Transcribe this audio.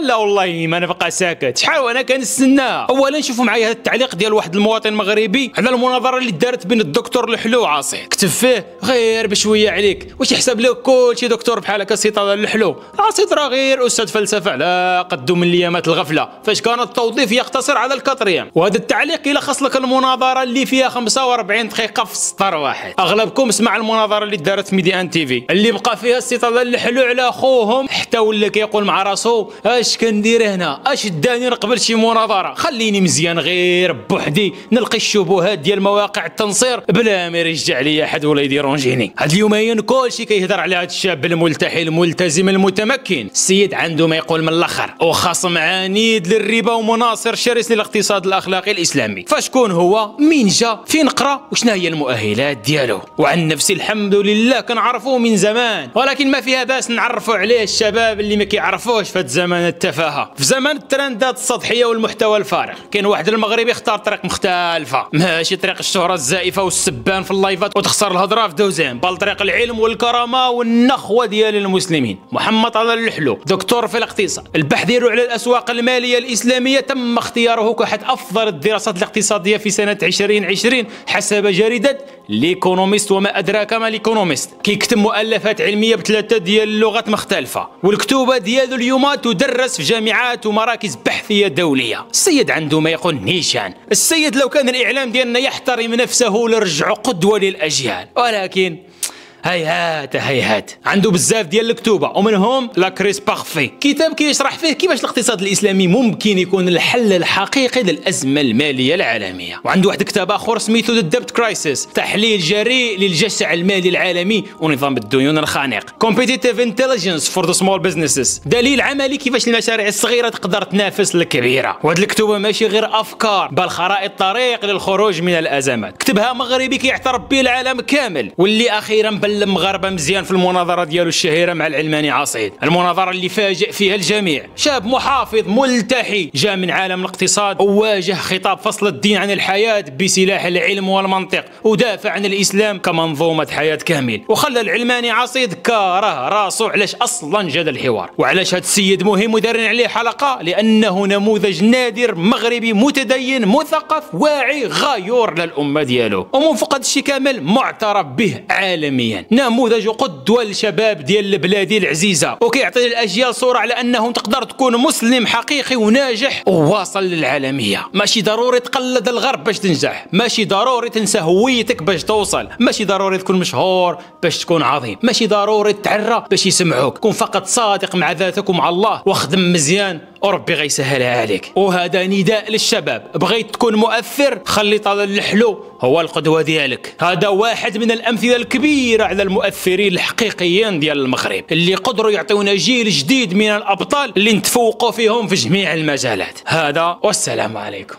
لا والله ما نبقى ساكت، شحال وانا كنستنى. اولا شوفوا معايا هذا التعليق ديال واحد المواطن مغربي على المناظره اللي دارت بين الدكتور الحلو وعاصي، كتب فيه غير بشويه عليك، واش يحسب له كلشي دكتور بحال هكا سي طه الحلو؟ عاصي راه غير استاذ فلسفه على قدو من ايامات الغفله فاش كان التوظيف يقتصر على الكاتريام. وهذا التعليق يلخص لك المناظره اللي فيها 45 دقيقه في سطر واحد. اغلبكم سمع المناظره اللي دارت في ميديان تيفي اللي بقى فيها السي طه الحلو على خوهم حتى ولا كيقول مع راسو اش كندير هنا، اش داني نقبل شي مناظره، خليني مزيان غير بوحدي نلقي الشبهات ديال مواقع التنصير بلا ما يرجع لي احد ولا يديرونجيني. هاد اليومين كلشي كيهضر على هاد الشاب الملتحي الملتزم المتمكن، السيد عنده ما يقول من الاخر وخصم عنيد للربا ومناصر شرس للاقتصاد الاخلاقي الاسلامي. فشكون هو؟ مين جا؟ فين قرا؟ وشنا هي المؤهلات ديالو؟ وعن نفسي الحمد لله كنعرفوه من زمان، ولكن ما فيها باس نعرفوا عليه الشباب اللي ما كيعرفوش في هاد زمان التفاهه، في زمان الترندات السطحيه والمحتوى الفارغ. كاين واحد المغربي اختار طريق مختلفه، ماشي طريق الشهره الزائفه والسبان في اللايفات وتخسر الهضره في دوزين، بل طريق العلم والكرامه والنخوه ديال المسلمين. محمد طه الحلو دكتور في الاقتصاد، البحث ديالو على الاسواق الماليه الاسلاميه تم اختياره كأحد افضل الدراسات الاقتصاديه في سنه 2020 حسب جريده ليكونوميست، وما ادراك ما ليكونوميست. كيكتب مؤلفات علميه بثلاثه ديال اللغات مختلفه، والكتوبه ديالو اليوم تدرس في جامعات ومراكز بحثيه دوليه. السيد عنده ما يقول نيشان. السيد لو كان الاعلام ديالنا يحترم نفسه لرجعوا قدوه للاجيال، ولكن هيهات عنده بزاف ديال الكتوبه ومنهم لا كريس بارفي، كتاب كيشرح فيه كيفاش الاقتصاد الاسلامي ممكن يكون الحل الحقيقي للازمه الماليه العالميه. وعنده واحد كتاب اخر سميتو ذا ديبت كرايسيس، تحليل جريء للجشع المالي العالمي ونظام الديون الخانق. كومبيتيتيف انتليجنس فور ذا سمول بزنسز، دليل عملي كيفاش المشاريع الصغيره تقدر تنافس الكبيره. وهاد الكتوبه ماشي غير افكار بل خرائط طريق للخروج من الازمات، كتبها مغربي كيعترف به العالم كامل، واللي اخيرا المغاربه مزيان في المناظره ديالو الشهيره مع العلماني عاصيد، المناظره اللي فاجئ فيها الجميع. شاب محافظ ملتحي جاء من عالم الاقتصاد وواجه خطاب فصل الدين عن الحياه بسلاح العلم والمنطق، ودافع عن الاسلام كمنظومه حياه كامل، وخلى العلماني عاصيد كاره راسو علاش اصلا جاد الحوار. وعلاش هذا السيد مهم ودارين عليه حلقه؟ لانه نموذج نادر مغربي متدين مثقف واعي غيور للامه ديالو، ومن فوق هذا الشيء كامل معترف به عالميا، نموذج قدوه للشباب ديال البلاد العزيزه، وكيعطي للاجيال صوره على انه تقدر تكون مسلم حقيقي وناجح وواصل للعالميه. ماشي ضروري تقلد الغرب باش تنجح، ماشي ضروري تنسى هويتك باش توصل، ماشي ضروري تكون مشهور باش تكون عظيم، ماشي ضروري تعرى باش يسمعوك. كن فقط صادق مع ذاتك ومع الله وخدم مزيان وربي غيسهلها عليك. وهذا نداء للشباب، بغيت تكون مؤثر خلي طه الحلو هو القدوه ديالك. هذا واحد من الامثله الكبيره على المؤثرين الحقيقيين ديال المغرب اللي قدروا يعطيونا جيل جديد من الابطال اللي نتفوقوا فيهم في جميع المجالات. هذا والسلام عليكم.